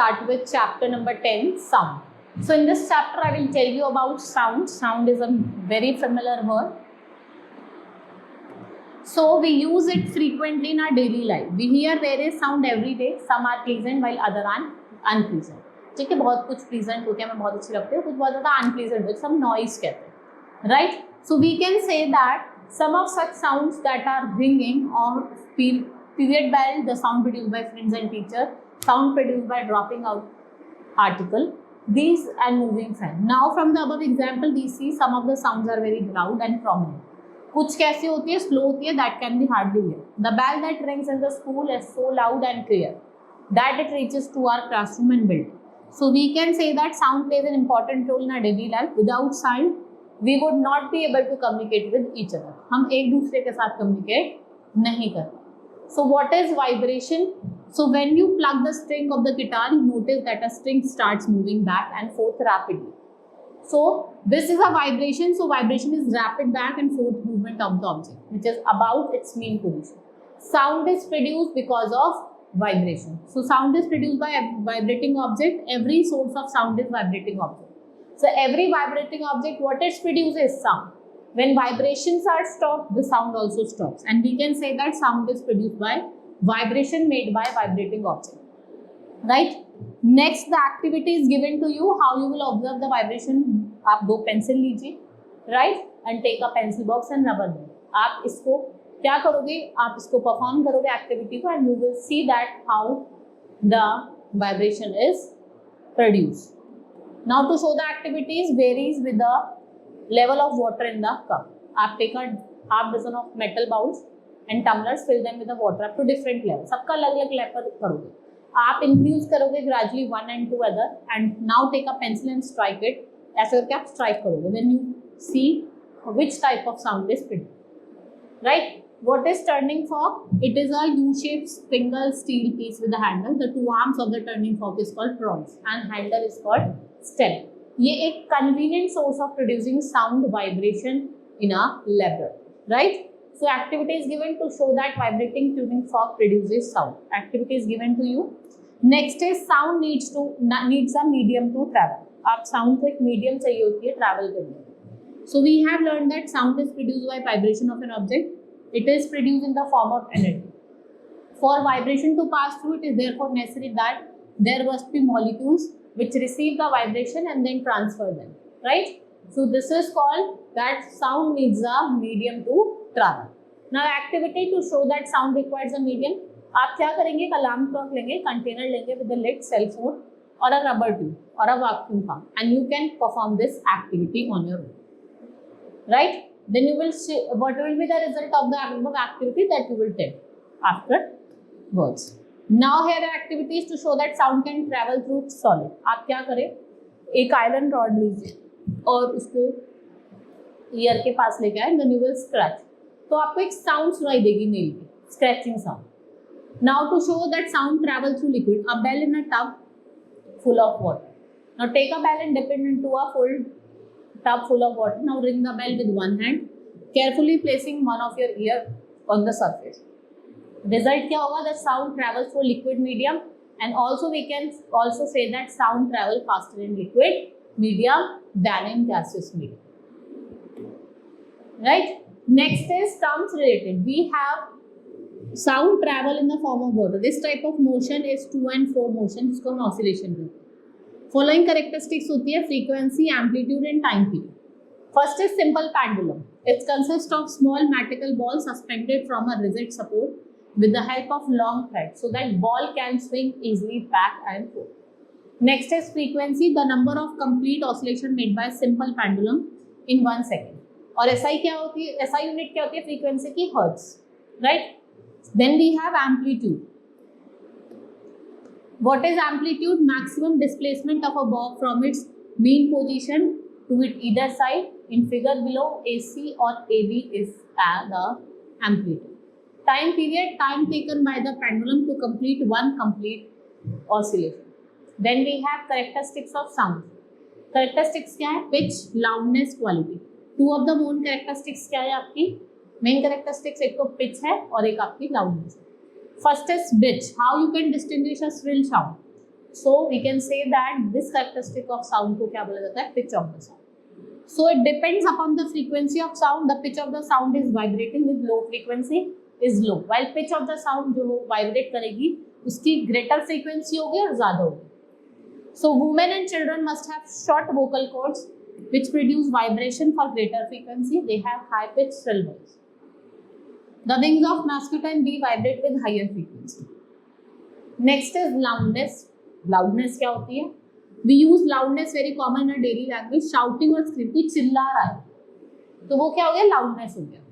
start with chapter number 10, sound. So in this chapter, I will tell you about sound. Sound is a very familiar word. So we use it frequently in our daily life. We hear various sound every day. Some are pleasant while other are unpleasant. ठीक है, बहुत कुछ pleasant होते हैं, हमें बहुत अच्छे लगते हैं, कुछ बहुत ज़्यादा unpleasant होते हैं, some noise कहते हैं, right? So we can say that some of such sounds that are ringing or period bell, the sound produced by friends and teacher, sound produced by dropping out article, these and moving fan. Now from the above example, we see some of the sounds are very loud and prominent. कुछ कैसे होती है, slow होती है, that can be hardly heard. The bell that rings in the school is so loud and clear that it reaches to our classroom and building. So we can say that sound plays an important role in our daily life. Without sound, we would not be able to communicate with each other. हम एक दूसरे के साथ communicate नहीं कर पाते. So what is vibration? So when you plug the string of the guitar, you notice that a string starts moving back and forth rapidly. So this is a vibration. So vibration is rapid back and forth movement of the object, which is about its mean position. Sound is produced because of vibration. So sound is produced by a vibrating object. Every source of sound is vibrating object. So every vibrating object, what it produces is sound. When vibrations are stopped, the sound also stops. And we can say that sound is produced by vibration made by vibrating object. Right? Next, the activity is given to you. How you will observe the vibration? आप दो pencil लीजिए, right? And take a pencil box and rubber band. आप इसको क्या करोगे? आप इसको perform करोगे एक्टिविटी को, and you will see that how the vibration is produced. Now to show the activities varies with the level of water in the cup. आप take a half dozen of metal bowls and tumblers, fill them with the water up to different levels. सबका अलग-अलग level करोगे. आप increase करोगे gradually one and two other, and now take a pencil and strike it. ऐसे करके आप strike करोगे. Then you see which type of sound is produced. Right? What is turning fork? It is a U-shaped single steel piece with a handle. The two arms of the turning fork is called prongs and handle is called stem. ये एक convenient source of producing sound vibration in a laboratory. Right? So activity is given to show that vibrating tuning fork produces sound. Activity is given to you. Next is sound needs a medium to travel. आप sound को एक medium चाहिए होती है travel करने. So we have learned that sound is produced by vibration of an object. It is produced in the form of energy. For vibration to pass through, it is therefore necessary that there must be molecules which receive the vibration and then transfer them. Right? So this is called that sound needs a medium to travel. Now activity to show that sound requires a medium. आप क्या करेंगे? एक alarm clock लेंगे, container लेंगे with a lit cell phone or a rubber tube or a vacuum pump, and you can perform this activity on your own. Right? Then you will see what will be the result of the above activity that you will tell afterwards. Now here are activities to show that sound can travel through solid. आप क्या करें? एक iron rod लीजिए और उसको year के पास लेके आए, then you will scratch. तो आपको एक साउंड सुनाई देगी नेल की, scratching sound. Now to show that sound travel through liquid, a bell in a tub full of water. Now take a bell and dip it into a full tub full of water. Now ring the bell with one hand, carefully placing one of your ear on the surface. Result क्या होगा? The sound travels through liquid medium, and also we can also say that sound travel faster in liquid medium than in gaseous medium. Right? Next is terms related. We have sound travel in the form of water. This type of motion is to and fro motion, जिसको हम oscillation कहते हैं. Following characteristics होती है frequency, amplitude and time period. First is simple pendulum. It consists of small metal balls suspended from a rigid support with the help of long thread, so that ball can swing easily back and forth. Next is frequency, the number of complete oscillation made by simple pendulum in 1 second. और SI क्या होती है? SI unit क्या होती है? Frequency की hertz. Right? Then we have amplitude. What is amplitude? Maximum displacement of a ball from its mean position to its either side. In figure below, AC or AB is the amplitude. Time period, time taken by the pendulum to complete one complete oscillation. Then we have characteristics of sound. Characteristics क्या है? Pitch, loudness, quality. Two of the main characteristics क्या है आपकी? Main characteristics एक तो pitch है और एक आपकी लाउडनेस है. First is pitch. How you can distinguish a shrill sound? So we can say that this characteristic of sound को क्या बोला जाता है? Pitch of the sound. So it depends upon the frequency of sound. The pitch of the sound is vibrating with low frequency is low, while pitch of the sound जो vibrate करेगी उसकी greater frequency होगी और ज़्यादा होगी. So women and children must have short vocal cords which produce vibration for greater frequency. They have high pitched shrill voice. The wings of masculine bee vibrate with higher frequency. Next is loudness. Loudness क्या होती है? We use loudness very common in our daily language. Shouting और screaming, कोई चिल्ला रहा है तो वो क्या हो गया? Loudness हो गया.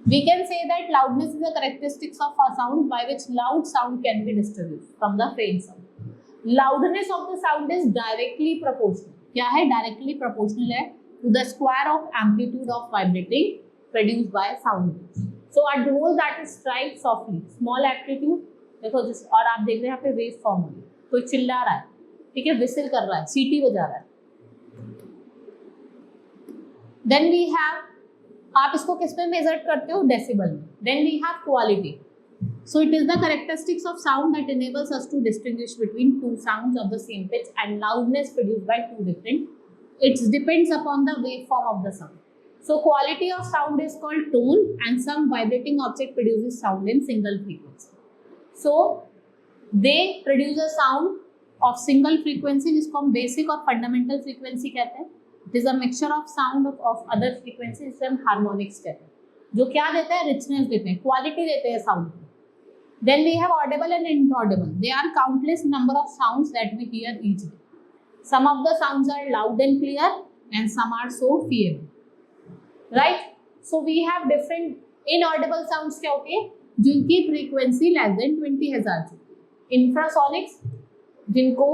We can say that loudness is a characteristics of a sound by which loud sound can be distinguished from the faint sound. Loudness of the sound is directly proportional. क्या है? Directly proportional है to the square of amplitude of vibrating produced by sound waves. So a dole that strikes softly, small amplitude, देखो जिस और आप देख रहे हैं यहाँ पे वेव फॉर्म हो रही है, कोई चिल्ला रहा है, ठीक है, विसिल कर रहा है, सीटी बजा रहा है. Then we have, आप इसको किस में मेजर करते हो? डेसिबल में. Then we have quality. So it is the characteristics of sound that enables us to distinguish between two sounds of the same pitch and loudness produced by two different. It depends upon the waveform of the sound. So quality of sound is called tone, and some vibrating object produces sound in single frequency. So they produce a sound of single frequency जिसको हम basic और fundamental frequency कहते हैं. It is a mixture of sound of other frequencies जिसे हम harmonics कहते हैं, जो क्या देते हैं? richness देते हैं, quality देते हैं sound को. Then we have audible and inaudible. There are countless number of sounds that we hear each day. Some of the sounds are loud and clear and some are so feeble. Right? So we have different inaudible sounds क्या होती है? जिनकी frequency less than 20 Hz. Infrasonics जिनको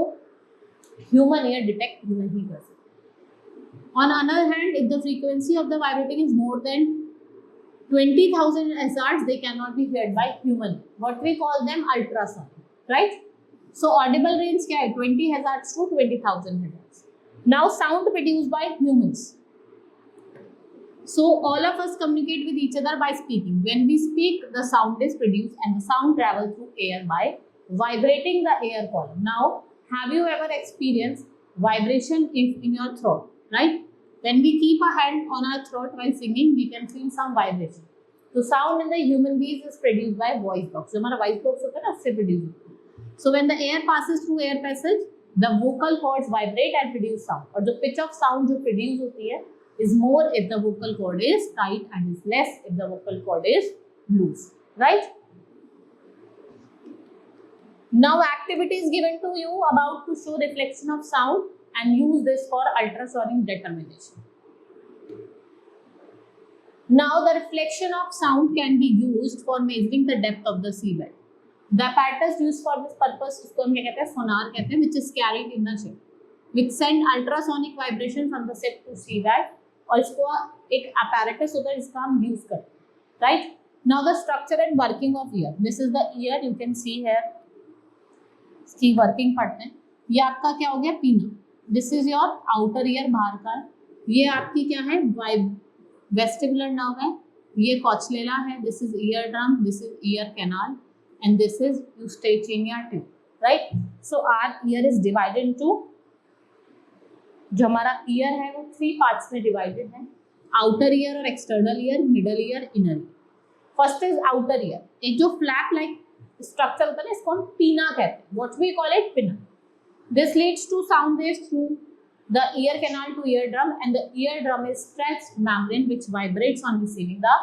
human ear detect नहीं कर सकते. On the other hand, if the frequency of the vibrating is more than 20,000 Hz, they cannot be heard by human. What we call them ultrasonic, right? So audible range क्या है? 20 Hz to 20,000 Hz. Now sound produced by humans. So all of us communicate with each other by speaking. When we speak, the sound is produced and the sound travels through air by vibrating the air column. Now, have you ever experienced vibration in your throat, right? When we keep a hand on our throat while singing, we can feel some vibration. So sound in the human beings is produced by voice box. जो हमारा voice box होता है ना, उससे produce होता है. So when the air passes through air passage, the vocal cords vibrate and produce sound. और जो pitch of sound जो produce होती है is more if the vocal cord is tight and is less if the vocal cord is loose, right? Now activity is given to you about to show reflection of sound and use this for ultrasonic determination. Now the reflection of sound can be used for measuring the depth of the seabed. The apparatus used for this purpose उसको हम क्या कहते हैं? सोनार कहते हैं, which is carried in the ship, which send ultrasonic vibration from the ship to seabed. और इसको एक apparatus होता है जिसका हम use करते हैं, right? Now the structure and working of ear. This is the ear, you can see here. इसकी वर्किंग पढ़ते हैं. ये आपका क्या हो गया? पीना. This is your outer ear, बाहर का. ये आपकी क्या है? वेस्टिबुलर नर्व है. ये कॉचलेला है. This is ear drum, this is ear canal and this is eustachian tube, right? So our ear is divided into, जो हमारा ईयर है वो 3 पार्ट्स में डिवाइडेड है. आउटर ईयर और external ear, middle ear, inner ear. First is outer ear. एक जो flap like structure होता है ना, इसको हम पीना कहते हैं. What we call it? Pinna. This leads to sound waves through the ear canal to ear drum and the ear drum is stretched membrane which vibrates on receiving the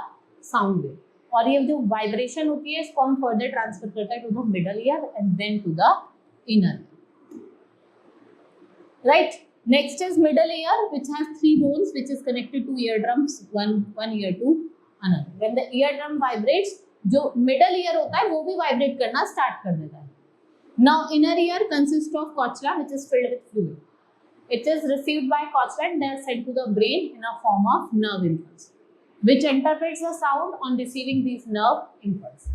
sound wave. और ये जो vibration होती है इसको हम further transfer करते हैं to the middle ear and then to the inner ear, right? Next is middle ear, which has 3 bones which is connected to eardrums, one ear to another. When the eardrum vibrates, जो middle ear होता है वो भी vibrate करना start कर देता है. Now inner ear consists of cochlear which is filled with fluid. It is received by cochlear and they are sent to the brain in a form of nerve impulse, which interprets the sound on receiving these nerve impulse.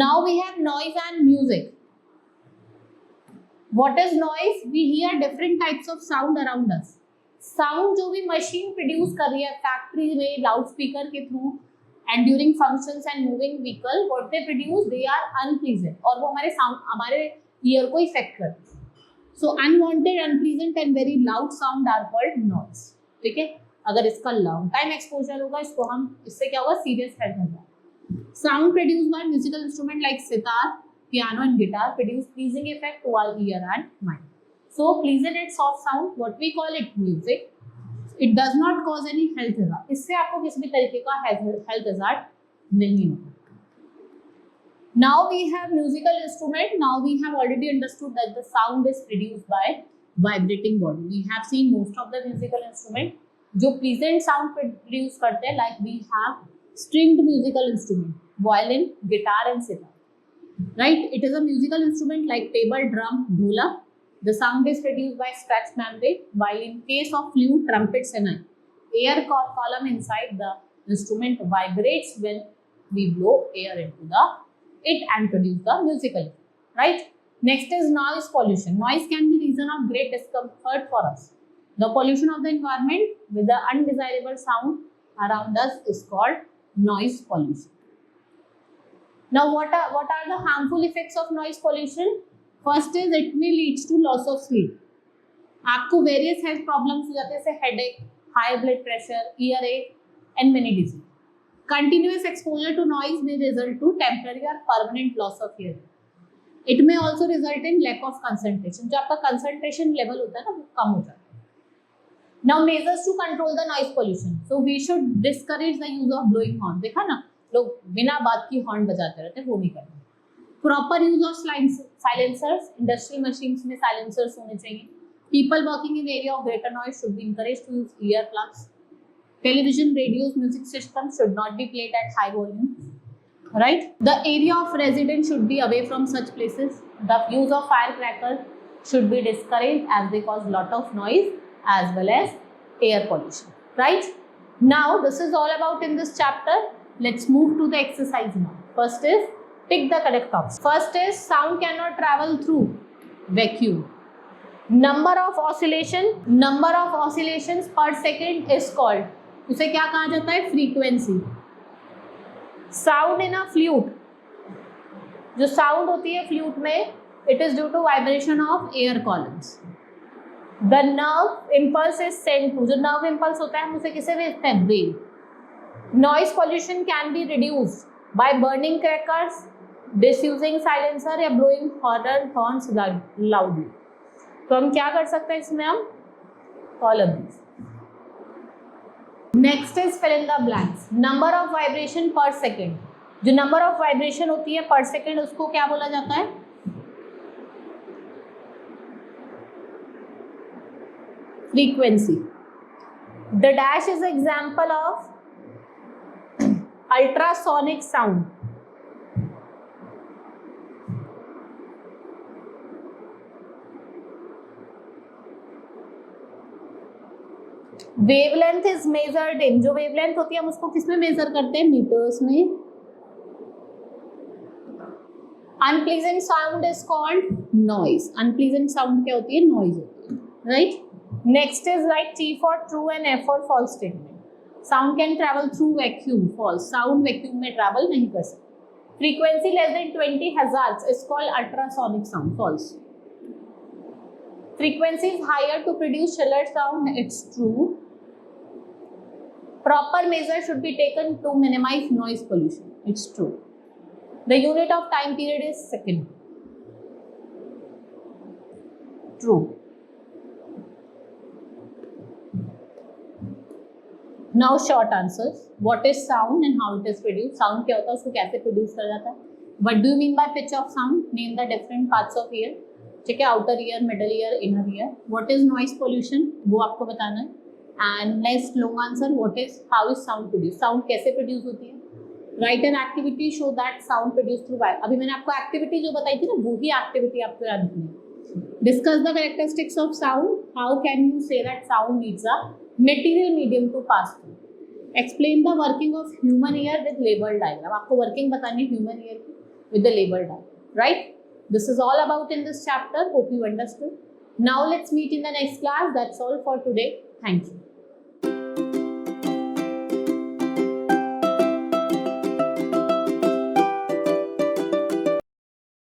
Now we have noise and music. What is noise? We hear different types of sound around us. Sound जो भी machine produce कर रही है factory में loudspeaker के through and during functions and moving vehicle, what they produce they are unpleasant और वो हमारे sound हमारे ear को affect करते हैं. So unwanted, unpleasant and very loud sound are called noise. ठीक है, अगर इसका लॉन्ग टाइम एक्सपोजर होगा इसको हम, इससे क्या होगा, serious health hazard. Sound produced by musical instrument like sitar, piano and guitar produce pleasing effect to our ear and mind. So pleasant and soft sound, what we call it music. It does not cause any health hazard. इससे आपको किसी भी तरीके का health hazard नहीं होगा. Now we have musical instrument. Now we have already understood that the sound is produced by vibrating body. We have seen most of the musical instrument जो pleasant sound produce करते हैं, like we have stringed musical instrument, violin, guitar and sitar. Right? It is a musical instrument like tabla, drum, dholak. The sound is produced by stretched membrane, while in case of flute, trumpets and air column inside the instrument vibrates when we blow air into it and produce the musical. Right? Next is noise pollution. Noise can be reason of great discomfort for us. The pollution of the environment with the undesirable sound around us is called noise pollution. Now, what are the harmful effects of noise pollution? First is it may leads to loss of sleep. आपको various health problems हो जाते हैं, जैसे headache, high blood pressure, earache and many diseases. Continuous exposure to noise may result to temporary or permanent loss of hearing. It may also result in lack of concentration. जो आपका concentration level होता है ना, वो कम हो जाता है. Now measures to control the noise pollution. So we should discourage the use of blowing horn. देखा ना, लोग बिना बात की हॉर्न बजाते रहते हैं, वो नहीं करना. Proper use of silencers. Industrial machines में साइलेंसर्स होने चाहिए. People working in area of greater noise should be encouraged to use ear plugs. Television, radios, music system should not be played at high volume. Right? The area of resident should be away from such places. The use of fire should be discouraged as they cause lot of noise as well as air pollution. Right? Now this is all about in this chapter. Let's move to the exercise now. First is pick the correct option. First is sound cannot travel through vacuum. Number of oscillations per second is called, उसे क्या कहा जाता है? Frequency. Sound in a flute, जो sound होती है flute में, it is due to vibration of air columns. The nerve impulse is sent to, जो nerve impulse होता है हम उसे किसे भेजते हैं? Brain. Noise pollution can be reduced by burning crackers, disusing silencer या blowing horns loudly. तो हम क्या कर सकते हैं इसमें? हम all of these. Next is fill in the blanks. Number of vibration per second. जो number of vibration होती है per second उसको क्या बोला जाता है? Frequency. The dash is an example of ultrasonic sound. Wavelength is measured in, जो wavelength होती है हम उसको किस में मेजर करते हैं? मीटर्स में. Unpleasant sound is called noise. Unpleasant sound क्या होती है? Noise होती है. Right? Next is like T for true and F for false statement. Sound can travel through vacuum. False. Sound vacuum में travel नहीं कर सकता. Frequency less than 20 hertz is called ultrasonic sound. False. Frequency is higher to produce shallow sound. It's true. Proper measure should be taken to minimize noise pollution. It's true. The unit of time period is second. True. Now short answers. What is sound and how it is produced? Sound क्या होता है, उसको कैसे produce करा जाता है? What do you mean by pitch of sound? Name the different parts of ear. ठीक है, outer ear, middle ear, inner ear. What is noise pollution? वो आपको बताना है. And next long answer, what is, how is sound produced? Sound कैसे produce होती है? Write an activity show that sound produced through wire. अभी मैंने आपको activity जो बताई थी ना, वो ही activity आपको याद रखनी है. Discuss the characteristics of sound. How can you say that sound needs a material medium to pass through? Explain the working of human ear with label diagram. आपको working बतानी है human ear की with the label diagram, right? This is all about in this chapter. Hope you understood. Now let's meet in the next class. That's all for today. Thank you.